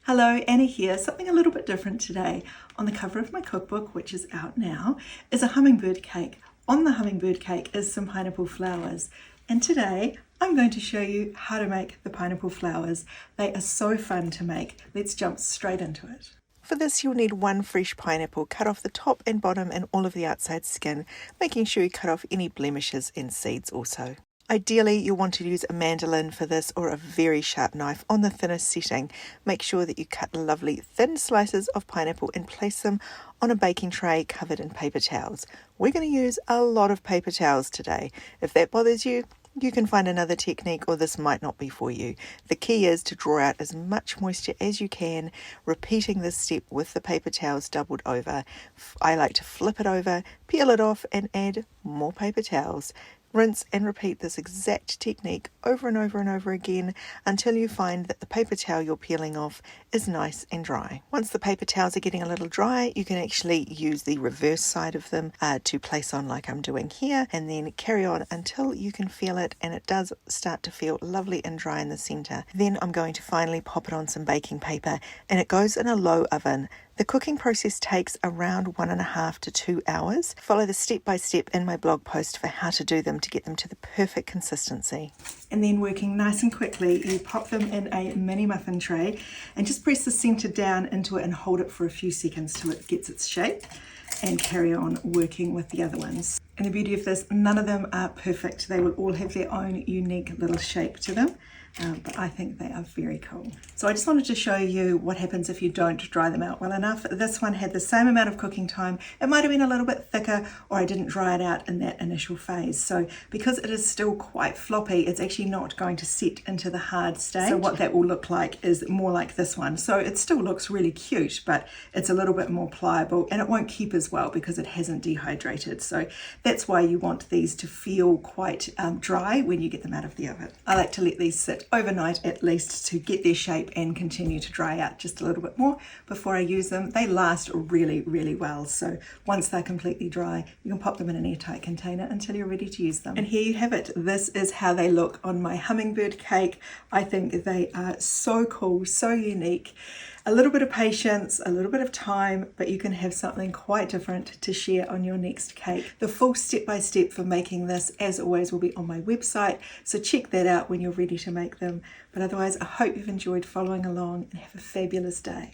Hello, Annie here. Something a little bit different today. On the cover of my cookbook, which is out now, is a hummingbird cake. On the hummingbird cake is some pineapple flowers. And today I'm going to show you how to make the pineapple flowers. They are so fun to make. Let's jump straight into it. For this, you'll need one fresh pineapple, cut off the top and bottom and all of the outside skin, making sure you cut off any blemishes and seeds also. Ideally, you'll want to use a mandolin for this or a very sharp knife on the thinnest setting. Make sure that you cut lovely thin slices of pineapple and place them on a baking tray covered in paper towels. We're going to use a lot of paper towels today. If that bothers you, you can find another technique or this might not be for you. The key is to draw out as much moisture as you can, repeating this step with the paper towels doubled over. I like to flip it over, peel it off and add more paper towels. Rinse and repeat this exact technique over and over and over again until you find that the paper towel you're peeling off is nice and dry. Once the paper towels are getting a little dry, you can actually use the reverse side of them to place on like I'm doing here, and then carry on until you can feel it and it does start to feel lovely and dry in the center. Then I'm going to finally pop it on some baking paper and it goes in a low oven. The cooking process takes around 1.5 to 2 hours. Follow the step-by-step in my blog post for how to do them to get them to the perfect consistency. And then working nice and quickly, you pop them in a mini muffin tray and just press the center down into it and hold it for a few seconds till it gets its shape, and carry on working with the other ones. And the beauty of this, none of them are perfect. They will all have their own unique little shape to them. But I think they are very cool. So I just wanted to show you what happens if you don't dry them out well enough. This one had the same amount of cooking time. It might have been a little bit thicker, or I didn't dry it out in that initial phase. So because it is still quite floppy, it's actually not going to set into the hard stage. So what that will look like is more like this one. So it still looks really cute, but it's a little bit more pliable and it won't keep as well because it hasn't dehydrated. So that's why you want these to feel quite dry when you get them out of the oven. I like to let these sit overnight at least to get their shape and continue to dry out just a little bit more before I use them. They last really, really well. So once they're completely dry, you can pop them in an airtight container until you're ready to use them. And here you have it. This is how they look on my hummingbird cake. I think they are so cool, so unique. A little bit of patience, a little bit of time, but you can have something quite different to share on your next cake. The full step-by-step for making this, as always, will be on my website, so check that out when you're ready to make them. But otherwise, I hope you've enjoyed following along and have a fabulous day.